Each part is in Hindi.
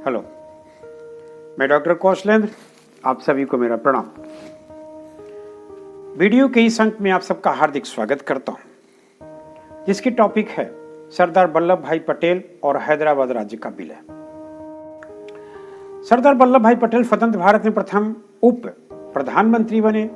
हेलो, मैं डॉक्टर कौशलेंद्र, आप सभी को मेरा प्रणाम। वीडियो के इस अंक में आप सबका हार्दिक स्वागत करता हूं, जिसकी टॉपिक है सरदार वल्लभ भाई पटेल और हैदराबाद राज्य का विलय। सरदार वल्लभ भाई पटेल स्वतंत्र भारत में प्रथम उप प्रधानमंत्री बने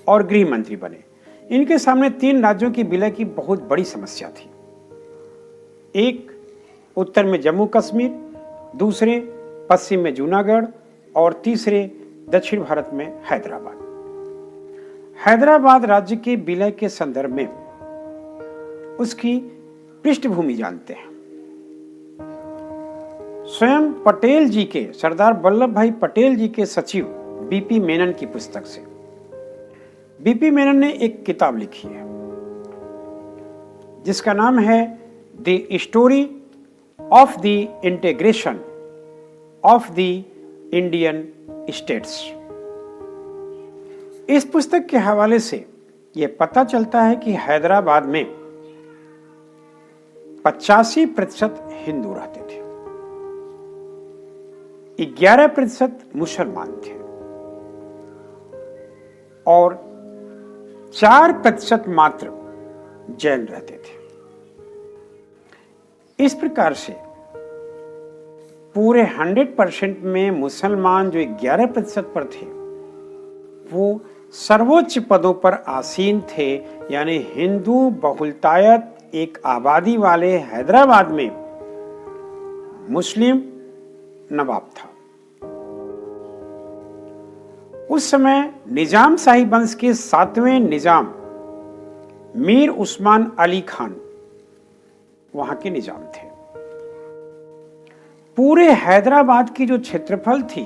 और गृह मंत्री बने। इनके सामने 3 राज्यों की विलय की बहुत बड़ी समस्या थी। एक उत्तर में जम्मू कश्मीर, दूसरे पश्चिम में जूनागढ़ और तीसरे दक्षिण भारत में हैदराबाद। हैदराबाद राज्य के विलय के संदर्भ में उसकी पृष्ठभूमि जानते हैं। स्वयं पटेल जी के, सरदार वल्लभ भाई पटेल जी के सचिव बीपी मेनन की पुस्तक से। बीपी मेनन ने एक किताब लिखी है जिसका नाम है the story of the integration of the Indian states. इस पुस्तक के हवाले से यह पता चलता है कि हैदराबाद में 85% हिंदू रहते थे, 11% मुसलमान थे और 4% मात्र जैन रहते थे। इस प्रकार से पूरे 100% में मुसलमान जो 11% पर थे वो सर्वोच्च पदों पर आसीन थे। यानी हिंदू बहुलतायत एक आबादी वाले हैदराबाद में मुस्लिम नवाब था। उस समय निजाम शाही वंश के 7वें निजाम मीर उस्मान अली खान वहां के निजाम थे। पूरे हैदराबाद की जो क्षेत्रफल थी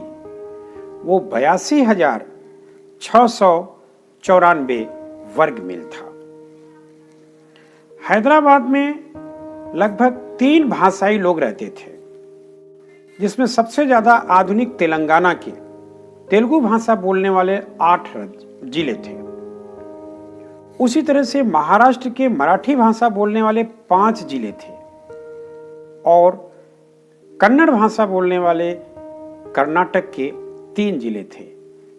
वो 82,694 वर्ग मील था। हैदराबाद में लगभग 3 भाषाई लोग रहते थे, जिसमें सबसे ज्यादा आधुनिक तेलंगाना के तेलुगु भाषा बोलने वाले 8 जिले थे। उसी तरह से महाराष्ट्र के मराठी भाषा बोलने वाले 5 जिले थे और कन्नड़ भाषा बोलने वाले कर्नाटक के 3 जिले थे।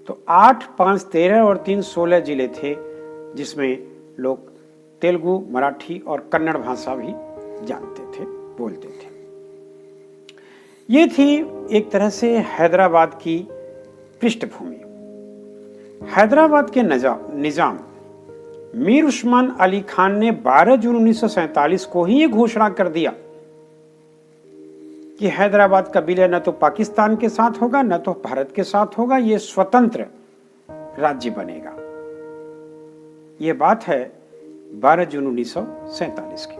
तो 8, 5, 13 और 3, 16 जिले थे, जिसमें लोग तेलुगु, मराठी और कन्नड़ भाषा भी जानते थे, बोलते थे। ये थी एक तरह से हैदराबाद की पृष्ठभूमि। हैदराबाद के निजाम मीर उस्मान अली खान ने 12 जून 1947 को ही ये घोषणा कर दिया कि हैदराबाद का विलय न तो पाकिस्तान के साथ होगा न तो भारत के साथ होगा, ये स्वतंत्र राज्य बनेगा। ये बात है 12 जून 1947 की।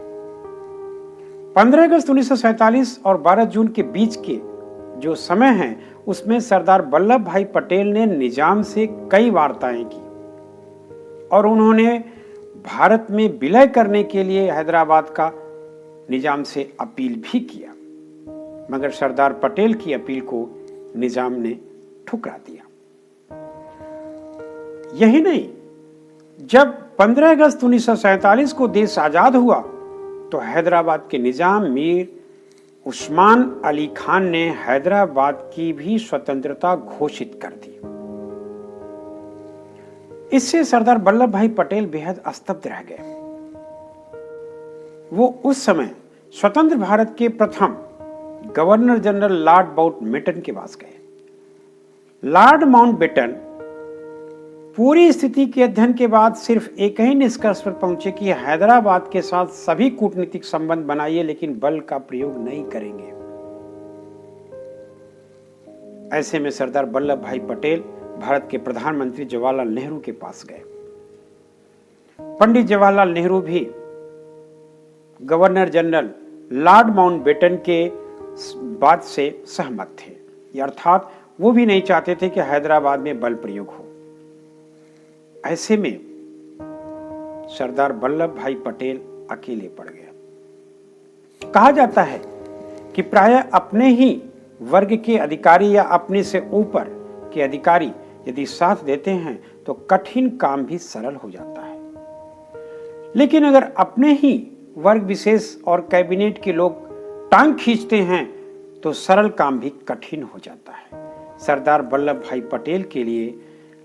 15 अगस्त 1947 और 12 जून के बीच के जो समय है उसमें सरदार वल्लभ भाई पटेल ने निजाम से कई वार्ताएं की और उन्होंने भारत में विलय करने के लिए हैदराबाद का निजाम से अपील भी किया, मगर सरदार पटेल की अपील को निजाम ने ठुकरा दिया। यही नहीं, जब 15 अगस्त 1947 को देश आजाद हुआ तो हैदराबाद के निजाम मीर उस्मान अली खान ने हैदराबाद की भी स्वतंत्रता घोषित कर दी। इससे सरदार वल्लभ भाई पटेल बेहद स्तब्ध रह गए। वो उस समय स्वतंत्र भारत के प्रथम गवर्नर जनरल लॉर्ड माउंटबेटन के पास गए। लॉर्ड माउंटबेटन पूरी स्थिति के अध्ययन के बाद सिर्फ एक ही निष्कर्ष पर पहुंचे कि हैदराबाद के साथ सभी कूटनीतिक संबंध बनाइए, लेकिन बल का प्रयोग नहीं करेंगे। ऐसे में सरदार वल्लभ भाई पटेल भारत के प्रधानमंत्री जवाहरलाल नेहरू के पास गए। पंडित जवाहरलाल नेहरू भी गवर्नर जनरल लॉर्ड माउंटबेटन के बात से सहमत थे, अर्थात वो भी नहीं चाहते थे कि हैदराबाद में बल प्रयोग हो। ऐसे में सरदार वल्लभ भाई पटेल अकेले पड़ गए। कहा जाता है कि प्रायः अपने ही वर्ग के अधिकारी या अपने से ऊपर के अधिकारी यदि साथ देते हैं तो कठिन काम भी सरल हो जाता है, लेकिन अगर अपने ही वर्ग विशेष और कैबिनेट के लोग टांग खींचते हैं तो सरल काम भी कठिन हो जाता है। सरदार वल्लभ भाई पटेल के लिए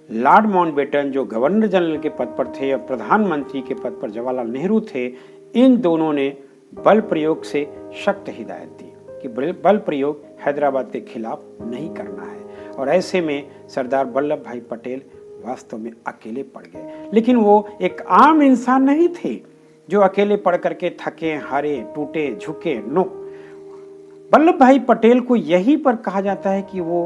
लॉर्ड माउंटबेटन जो गवर्नर जनरल के पद पर थे और प्रधानमंत्री के पद पर जवाहरलाल नेहरू थे, इन दोनों ने बल प्रयोग से सख्त हिदायत दी कि बल प्रयोग हैदराबाद के खिलाफ नहीं करना है। और ऐसे में सरदार वल्लभ भाई पटेल वास्तव में अकेले पड़ गए। लेकिन वो एक आम इंसान नहीं थे जो अकेले पड़ करके थके, हारे, टूटे, झुके। नो, वल्लभ भाई पटेल को यही पर कहा जाता है कि वो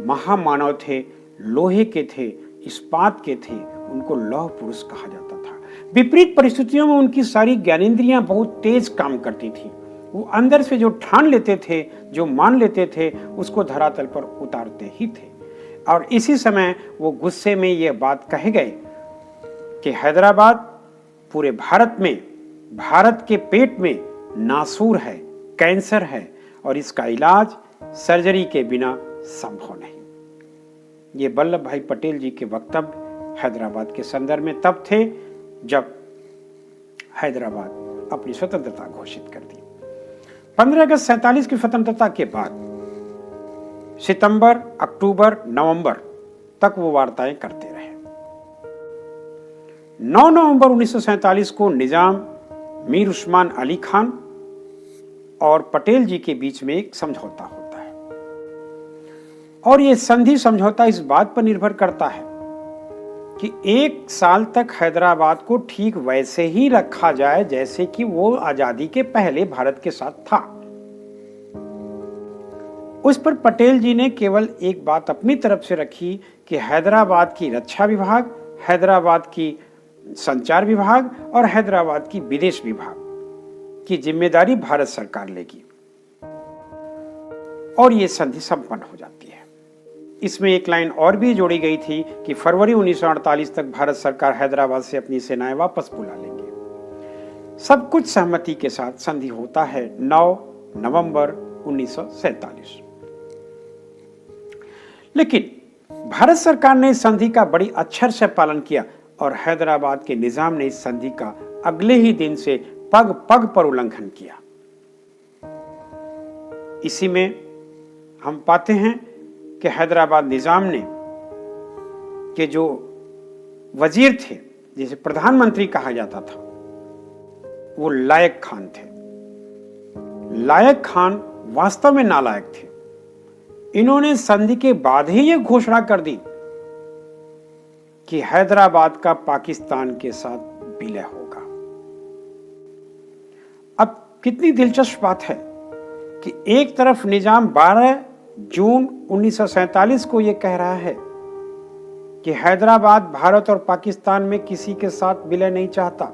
महामानव थे, लोहे के थे, इस्पात के थे, उनको लौह पुरुष कहा जाता था। विपरीत परिस्थितियों में उनकी सारी ज्ञानेंद्रियां बहुत तेज काम करती थी। वो अंदर से जो ठान लेते थे, जो मान लेते थे, उसको धरातल पर उतारते ही थे। और इसी समय वो गुस्से में ये बात कहे गए कि हैदराबाद पूरे भारत में, भारत के पेट में नासूर है, कैंसर है और इसका इलाज सर्जरी के बिना संभव नहीं। ये वल्लभ भाई पटेल जी के वक्तव्य हैदराबाद के संदर्भ में तब थे जब हैदराबाद अपनी स्वतंत्रता घोषित कर दी। 15 अगस्त 47 की स्वतंत्रता के बाद सितंबर, अक्टूबर, नवंबर तक वो वार्ताएं करते रहे। 9 नवंबर 1947 को निजाम, मीर उस्मान अली खान और पटेल जी के बीच में एक समझौता होता है। और ये संधि समझौता इस बात पर निर्भर करता है कि 1 साल तक हैदराबाद को ठीक वैसे ही रखा जाए जैसे कि वो आजादी के पहले भारत के साथ था। उस पर पटेल जी ने केवल एक बात अपनी तरफ से रखी कि हैदराबाद की रक्षा विभाग, हैदराबाद की संचार विभाग और हैदराबाद की विदेश विभाग की जिम्मेदारी भारत सरकार लेगी। और ये संधि संपन्न हो जाती है। इसमें एक लाइन और भी जोड़ी गई थी कि फरवरी 1948 तक भारत सरकार हैदराबाद से अपनी सेनाएं वापस बुला लेंगे। सब कुछ सहमति के साथ संधि होता है 9 नवंबर 1947। लेकिन भारत सरकार ने इस संधि का बड़ी अक्षर से पालन किया और हैदराबाद के निजाम ने इस संधि का अगले ही दिन से पग पग पर उल्लंघन किया। इसी में हम पाते हैं कि हैदराबाद निजाम ने के जो वजीर थे, जिसे प्रधानमंत्री कहा जाता था, वो लायक खान थे। लायक खान वास्तव में नालायक थे। इन्होंने संधि के बाद ही ये घोषणा कर दी कि हैदराबाद का पाकिस्तान के साथ विलय होगा। अब कितनी दिलचस्प बात है कि एक तरफ निजाम 12 जून 1947 को यह कह रहा है कि हैदराबाद भारत और पाकिस्तान में किसी के साथ विलय नहीं चाहता।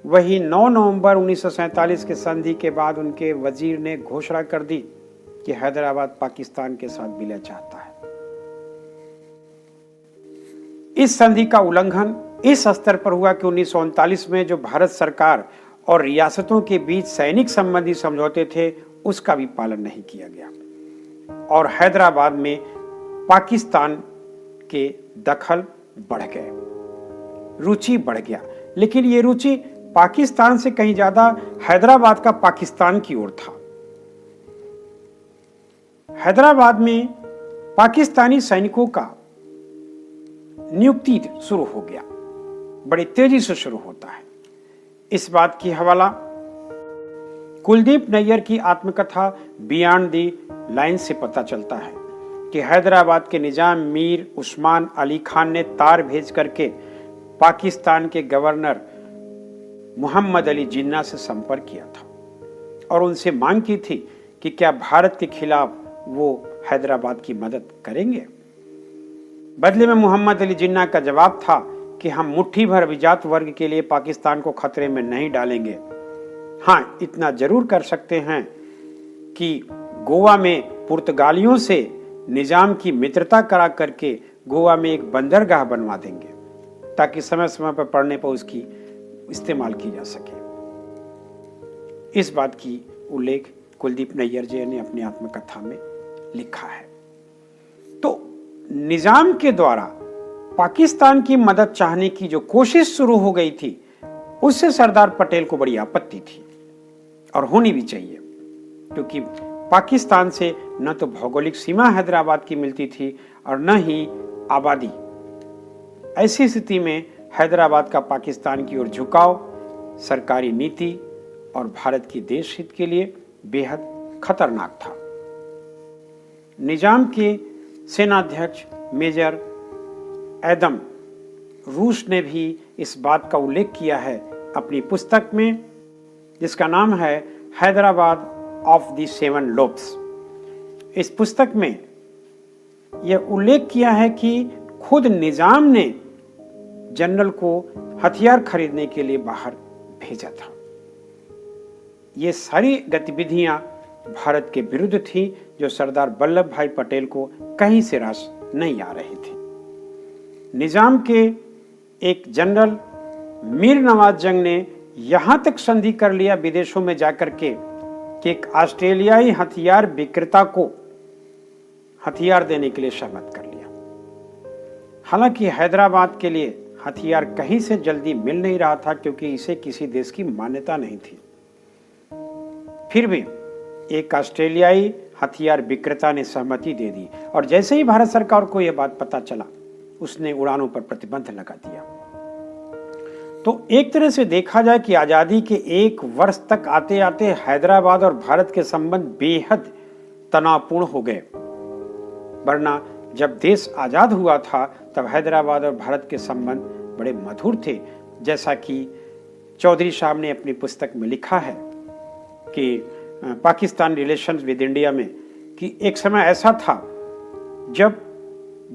वही 9 नवंबर 1947 के संधि के बाद उनके वजीर ने घोषणा कर दी कि हैदराबाद पाकिस्तान के साथ विलय चाहता है। इस संधि का उल्लंघन इस स्तर पर हुआ कि 1939 में जो भारत सरकार और रियासतों के बीच सैनिक संबंधी समझौते थे, उसका भी पालन नहीं किया गया और हैदराबाद में पाकिस्तान के दखल बढ़ गए, रुचि बढ़ गया। लेकिन ये रुचि पाकिस्तान से कहीं ज्यादा हैदराबाद का पाकिस्तान की ओर था। हैदराबाद में पाकिस्तानी सैनिकों का नियुक्ति शुरू हो गया, बड़ी तेजी से शुरू होता है। इस बात की हवाला कुलदीप नैयर की आत्मकथा बियॉन्ड दी लाइन से पता चलता है कि हैदराबाद के निजाम मीर उस्मान अली खान ने तार भेज करके पाकिस्तान के गवर्नर मोहम्मद अली जिन्ना से संपर्क किया था और उनसे मांग की थी कि क्या भारत के खिलाफ वो हैदराबाद की मदद करेंगे। बदले में मोहम्मद अली जिन्ना का जवाब था कि हम मुट्ठी भर अभिजात वर्ग के लिए पाकिस्तान को खतरे में नहीं डालेंगे। हाँ, इतना जरूर कर सकते हैं कि गोवा में पुर्तगालियों से निजाम की मित्रता करा करके गोवा में एक बंदरगाह बनवा देंगे ताकि समय समय पर पड़ने पर उसकी इस्तेमाल की जा सके। इस बात की उल्लेख कुलदीप नैयर जी ने अपनी आत्मकथा में लिखा है। तो निजाम के द्वारा पाकिस्तान की मदद चाहने की जो कोशिश शुरू हो गई थी, उससे सरदार पटेल को बड़ी आपत्ति थी और होनी भी चाहिए, क्योंकि पाकिस्तान से न तो भौगोलिक सीमा हैदराबाद की मिलती थी और न ही आबादी। ऐसी स्थिति में हैदराबाद का पाकिस्तान की ओर झुकाव सरकारी नीति और भारत की देश हित के लिए बेहद खतरनाक था। निजाम के सेनाध्यक्ष मेजर एडम रूस ने भी इस बात का उल्लेख किया है अपनी पुस्तक में, जिसका नाम है Hyderabad of the seven lobes. इस पुस्तक में यह उल्लेख किया है कि खुद निजाम ने जनरल को हथियार खरीदने के लिए बाहर भेजा था। ये सारी गतिविधियां भारत के विरुद्ध थी, जो सरदार वल्लभ भाई पटेल को कहीं से रास नहीं आ रही थी। निजाम के एक जनरल मीर नवाज जंग ने यहां तक संधि कर लिया विदेशों में जाकर के कि एक ऑस्ट्रेलियाई हथियार विक्रेता को हथियार देने के लिए सहमत कर लिया। हालांकि हैदराबाद के लिए हथियार कहीं से जल्दी मिल नहीं रहा था, क्योंकि इसे किसी देश की मान्यता नहीं थी। फिर भी एक ऑस्ट्रेलियाई हथियार विक्रेता ने सहमति दे दी और जैसे ही भारत सरकार को यह बात पता चला, उसने उड़ानों पर प्रतिबंध लगा दिया। तो एक तरह से देखा जाए कि आजादी के 1 वर्ष तक आते आते हैदराबाद और भारत के संबंध बेहद तनावपूर्ण हो गए। वरना जब देश आजाद हुआ था तब हैदराबाद और भारत के संबंध बड़े मधुर थे। जैसा कि चौधरी साहब ने अपनी पुस्तक में लिखा है कि पाकिस्तान रिलेशंस विद इंडिया में, कि एक समय ऐसा था जब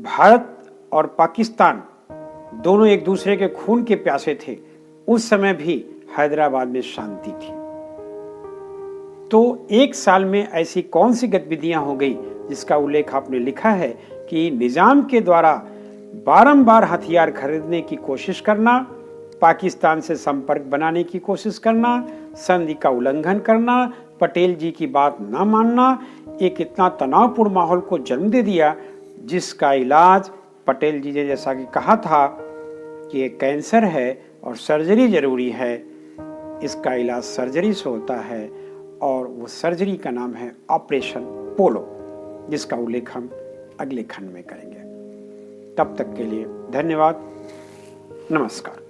भारत और पाकिस्तान दोनों एक दूसरे के खून के प्यासे थे, उस समय भी हैदराबाद में शांति थी। तो 1 साल में ऐसी कौन सी गतिविधियां हो गई जिसका उल्लेख आपने लिखा है कि निजाम के द्वारा बारंबार हथियार खरीदने की कोशिश करना, पाकिस्तान से संपर्क बनाने की कोशिश करना, संधि का उल्लंघन करना, पटेल जी की बात ना मानना, एक इतना तनावपूर्ण माहौल को जन्म दे दिया, जिसका इलाज पटेल जी ने जैसा कि कहा था कि ये कैंसर है और सर्जरी जरूरी है, इसका इलाज सर्जरी से होता है और वो सर्जरी का नाम है ऑपरेशन पोलो, जिसका उल्लेख हम अगले खंड में करेंगे। तब तक के लिए धन्यवाद, नमस्कार।